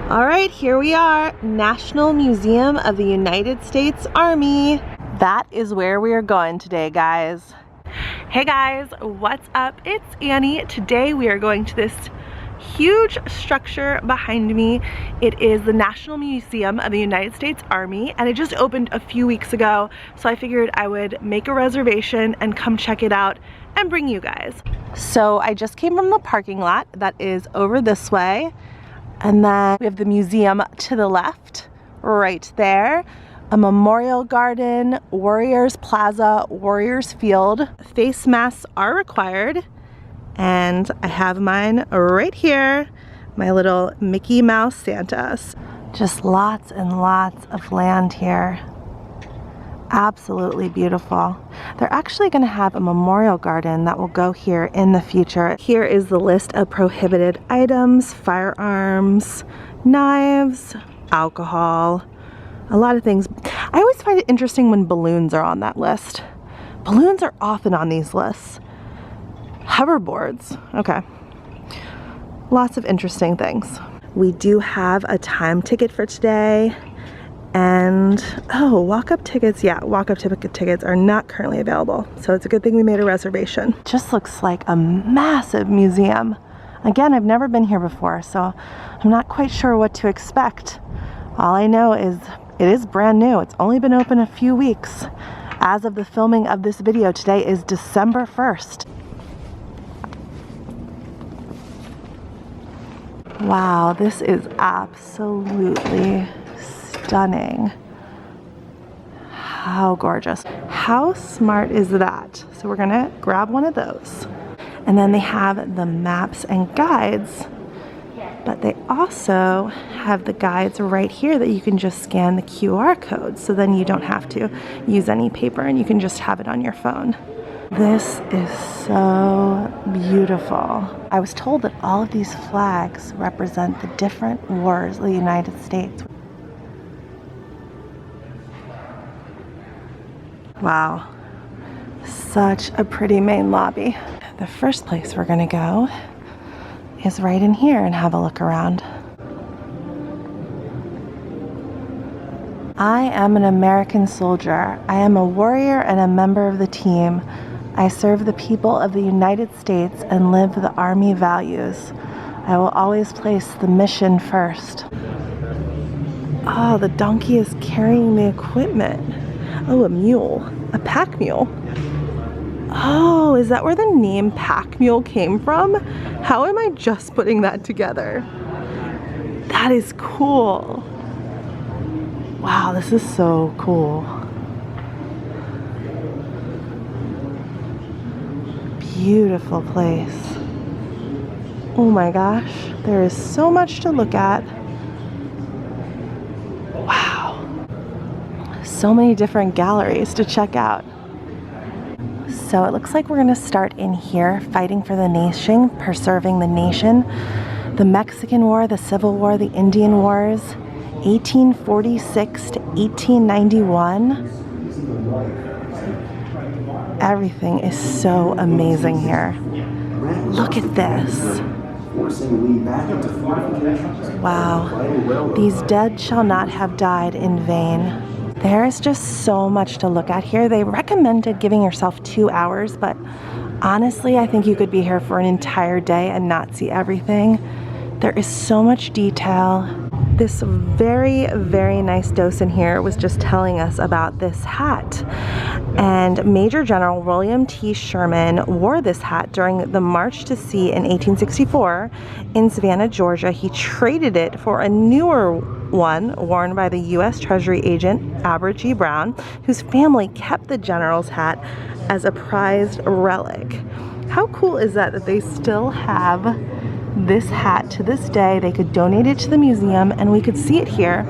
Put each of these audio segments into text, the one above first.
All right, here we are, National Museum of the United States Army. That is where we are going today, guys. Hey guys, what's up? It's Annie. Today we are going to this huge structure behind me. It is the National Museum of the United States Army, and it just opened a few weeks ago, so I figured I would make a reservation and come check it out and bring you guys. So I just came from the parking lot that is over this way. And then we have the museum to the left, right there. A memorial garden, Warriors Plaza, Warriors Field. Face masks are required. And I have mine right here, my little Mickey Mouse Santas. Just lots and lots of land here. Absolutely beautiful. They're actually going to have a memorial garden that will go here in the future. Here is the list of prohibited items: firearms, knives, alcohol, a lot of things. I always find it interesting when balloons are on that list. Balloons are often on these lists. Hoverboards, okay. Lots of interesting things. We do have a time ticket for today. And, oh, walk-up tickets, yeah, walk-up tickets are not currently available. So it's a good thing we made a reservation. Just looks like a massive museum. Again, I've never been here before, so I'm not quite sure what to expect. All I know is it is brand new. It's only been open a few weeks. As of the filming of this video, today is December 1st. Wow, this is absolutely stunning. How gorgeous. How smart is that? So we're gonna grab one of those. And then they have the maps and guides, but they also have the guides right here that you can just scan the QR code, so then you don't have to use any paper and you can just have it on your phone. This is so beautiful. I was told that all of these flags represent the different wars of the United States. Wow, such a pretty main lobby. The first place we're gonna go is right in here and have a look around. I am an American soldier. I am a warrior and a member of the team. I serve the people of the United States and live the Army values. I will always place the mission first. Oh, the donkey is carrying the equipment. Oh, a mule, a pack mule. Oh, is that where the name pack mule came from? How am I just putting that together? That is cool. Wow, this is so cool. Beautiful place. Oh my gosh, there is so much to look at. So many different galleries to check out. So it looks like we're gonna start in here, fighting for the nation, preserving the nation. The Mexican War, the Civil War, the Indian Wars, 1846 to 1891. Everything is so amazing here. Look at this. Wow. These dead shall not have died in vain. There's just so much to look at here. They recommended giving yourself 2 hours, but honestly, I think you could be here for an entire day and not see everything. There is so much detail. This very, very nice docent here was just telling us about this hat. And Major General William T. Sherman wore this hat during the March to Sea in 1864 in Savannah, Georgia. He traded it for a newer one worn by the U.S. Treasury agent Albert G. Brown, whose family kept the general's hat as a prized relic. How cool is that they still have this hat to this day? They could donate it to the museum and we could see it here.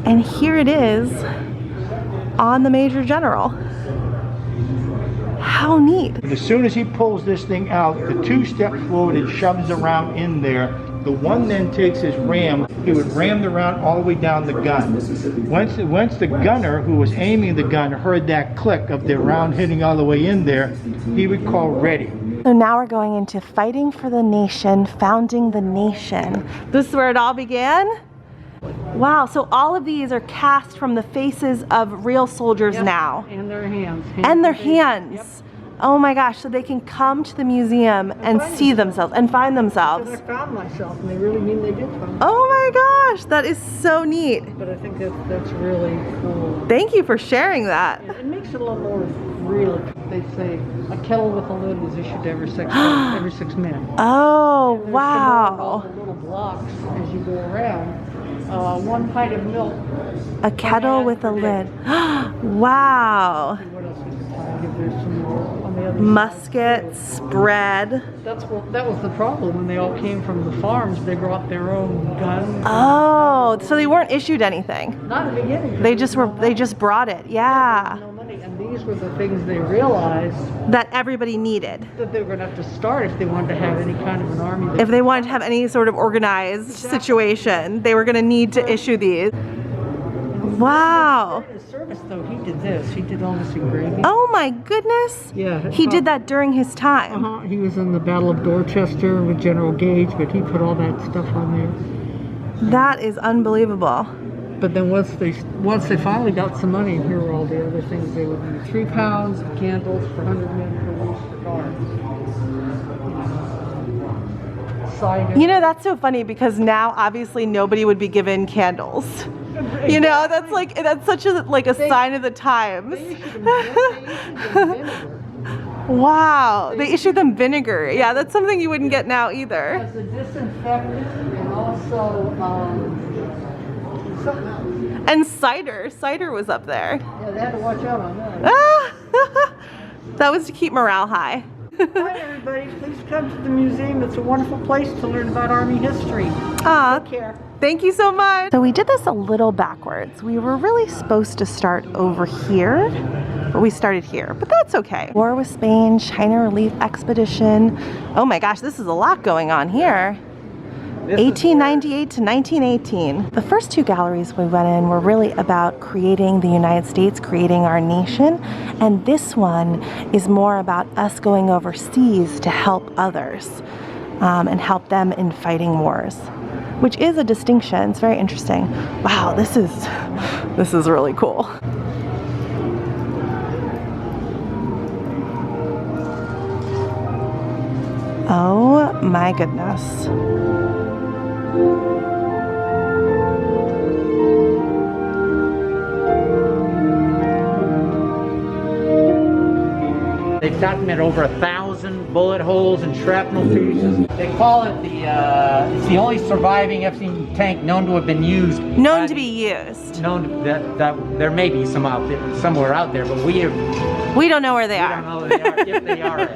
And here it is on the Major General. How neat. As soon as he pulls this thing out, the 2 steps forward and shoves the round in there. The one then takes his ram. He would ram the round all the way down the gun. Once the gunner who was aiming the gun heard that click of the round hitting all the way in there, he would call ready. So now we're going into fighting for the nation, founding the nation. This is where it all began? Wow, so all of these are cast from the faces of real soldiers now. And their hands. And their hands. Yep. Oh my gosh, so they can come to the museum and see themselves and find themselves. I found myself, and they really mean they did find me. Oh my gosh, that is so neat. But I think that's really cool. Thank you for sharing that. It makes it a little more real. They say a kettle with a lid was issued to every six men. Oh, And wow. all the little blocks as you go around. 1 pint of milk. A kettle with a lid. Wow. What else we could find? There's some more on the other Muskets, bread. That was the problem when they all came from the farms. They brought their own guns. Oh, so they weren't issued anything. Not in the beginning. They just brought it. Yeah. No money, and these were the things they realized That everybody needed. that they were going to have to start if they wanted to have any kind of an army. If they wanted to have any sort of organized situation, they were going to need to issue these. Wow. In his service, though, he did this. He did all this engraving. Oh my goodness. Yeah. He did that during his time. He was in the Battle of Dorchester with General Gage, but he put all that stuff on there. That is unbelievable. But then once they finally got some money, here were all the other things they would need. 3 pounds of candles for 100 men per week for guards. Cider. You know, that's so funny because now obviously nobody would be given candles. You know, that's such a sign of the times. They issued them vinegar. Wow, they issued them vinegar. Yeah, that's something you wouldn't get now either. As a disinfectant and also something else. And cider. Cider was up there. Yeah, they had to watch out on that. That was to keep morale high. Hi everybody, please come to the museum. It's a wonderful place to learn about Army history. Aw, Take care. thank you so much. So we did this a little backwards. We were really supposed to start over here, but we started here, but that's okay. War with Spain, China Relief Expedition. Oh my gosh, this is a lot going on here. 1898 to 1918. The first 2 galleries we went in were really about creating the United States, creating our nation, and this one is more about us going overseas to help others and help them in fighting wars, which is a distinction. It's very interesting. Wow, this is really cool. Oh my goodness. They've documented over 1,000 bullet holes and shrapnel pieces. They call it it's the only surviving F-16 tank known to have been used. Known to be used. Known that there may be some out there, somewhere out there, but we don't know where they are. don't know they are, if they are.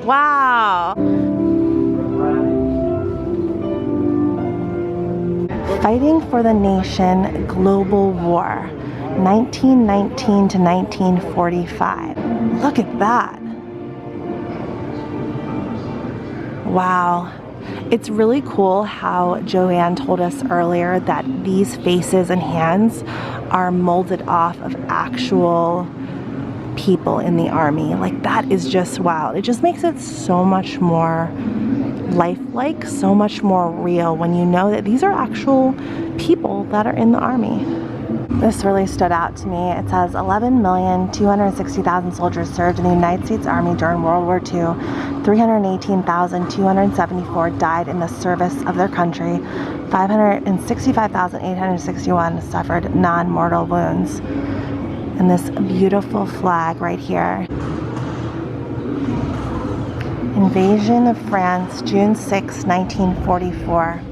Wow. Fighting for the Nation, Global War, 1919 to 1945. Look at that. Wow. It's really cool how Joanne told us earlier that these faces and hands are molded off of actual people in the Army. Like, that is just wild. It just makes it so much more lifelike, so much more real when you know that these are actual people that are in the Army. This really stood out to me. It says 11,260,000 soldiers served in the United States Army during World War II. 318,274 died in the service of their country. 565,861 suffered non-mortal wounds. And this beautiful flag right here. Invasion of France, June 6, 1944.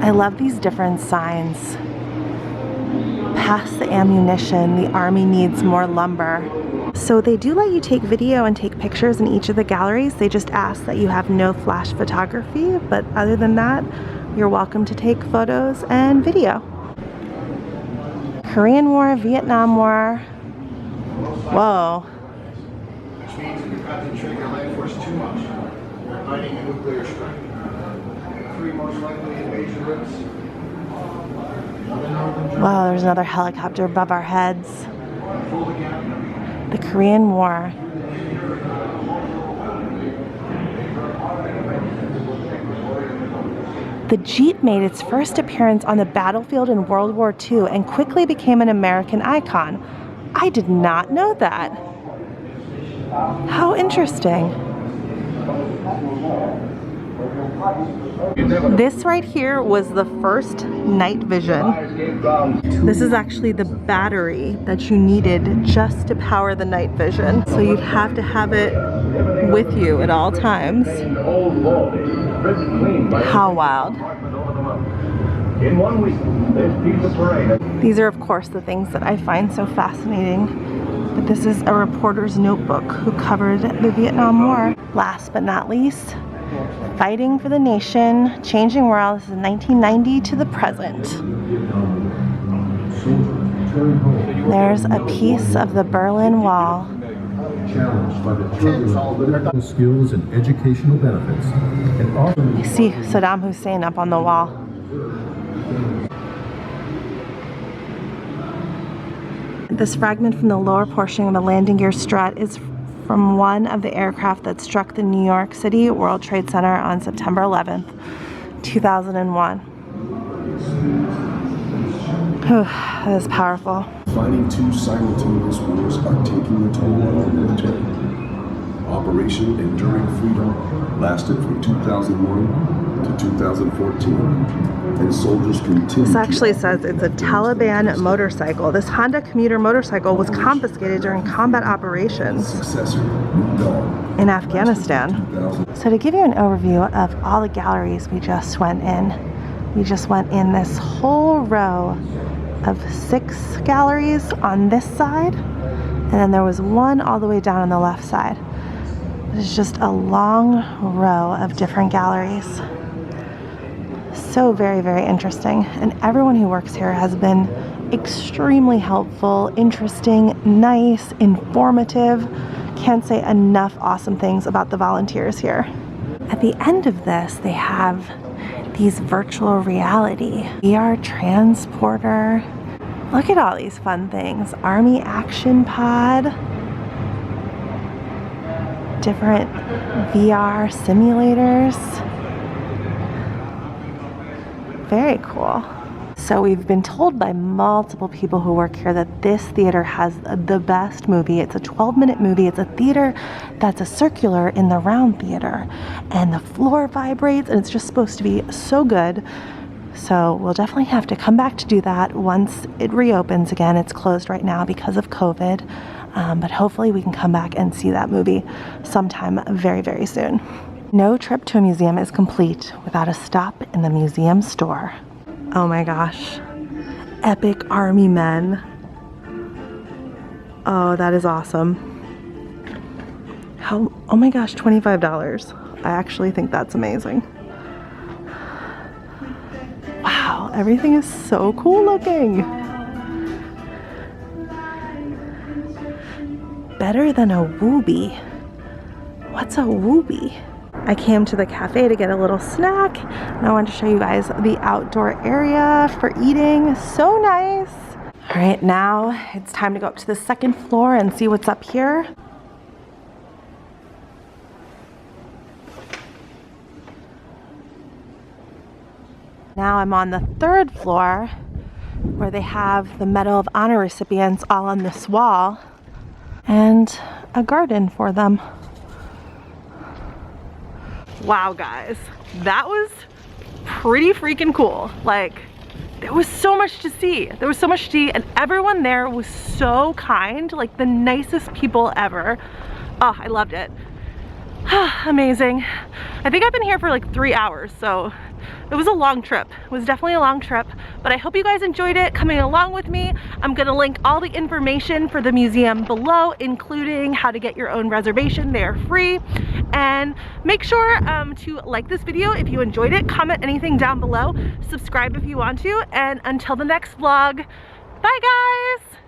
I love these different signs. Pass the ammunition, the Army needs more lumber. So they do let you take video and take pictures in each of the galleries. They just ask that you have no flash photography, but other than that, you're welcome to take photos and video. Korean War, Vietnam War. Whoa. Which means if you concentrate your life force too much, you're inviting a nuclear strike. 3 most likely invasion routes. Wow, there's another helicopter above our heads. The Korean War. The Jeep made its first appearance on the battlefield in World War II and quickly became an American icon. I did not know that. How interesting. This right here was the first night vision. This is actually the battery that you needed just to power the night vision. So you'd have to have it with you at all times. How wild. In 1 week, this piece of parade. These are, of course, the things that I find so fascinating. But this is a reporter's notebook who covered the Vietnam War. Last but not least, fighting for the nation, changing world. This is 1990 to the present. There's a piece of the Berlin Wall. Challenged by the turbulent skills and educational benefits, and often You see Saddam Hussein up on the wall. This fragment from the lower portion of the landing gear strut is from one of the aircraft that struck the New York City World Trade Center on September 11th, 2001. That is powerful. Fighting 2 simultaneous wars are taking a toll on our military. Operation Enduring Freedom lasted from 2001 to 2014, and soldiers continue. This actually says it's a Taliban motorcycle. This Honda commuter motorcycle was confiscated during combat operations Successor, New Dawn, in Afghanistan. 2000. So to give you an overview of all the galleries we just went in this whole row of 6 galleries on this side, and then there was one all the way down on the left side. It's just a long row of different galleries. So very, very interesting. And everyone who works here has been extremely helpful, interesting, nice, informative. Can't say enough awesome things about the volunteers here. At the end of this, they have these virtual reality VR transporter. Look at all these fun things. Army Action Pod. Different VR simulators. Very cool. So we've been told by multiple people who work here that this theater has the best movie. It's a 12-minute movie. It's a theater that's a circular in the round theater. And the floor vibrates and it's just supposed to be so good. So we'll definitely have to come back to do that once it reopens again. It's closed right now because of COVID. But hopefully we can come back and see that movie sometime very, very soon. No trip to a museum is complete without a stop in the museum store. Oh my gosh. Epic army men. Oh, that is awesome. Oh my gosh, $25. I actually think that's amazing. Wow, everything is so cool looking. Better than a Woobie. What's a Woobie? I came to the cafe to get a little snack, and I wanted to show you guys the outdoor area for eating. So nice. All right, now it's time to go up to the second floor and see what's up here. Now I'm on the third floor where they have the Medal of Honor recipients all on this wall and a garden for them. Wow, guys, that was pretty freaking cool. Like, there was so much to see. There was so much to see, and everyone there was so kind, like the nicest people ever. Oh, I loved it. Amazing. I think I've been here for like 3 hours, so it was a long trip. It was definitely a long trip, but I hope you guys enjoyed it coming along with me. I'm gonna link all the information for the museum below, including how to get your own reservation. They are free. And make sure to like this video if you enjoyed it, comment anything down below, subscribe if you want to, and until the next vlog, Bye, guys.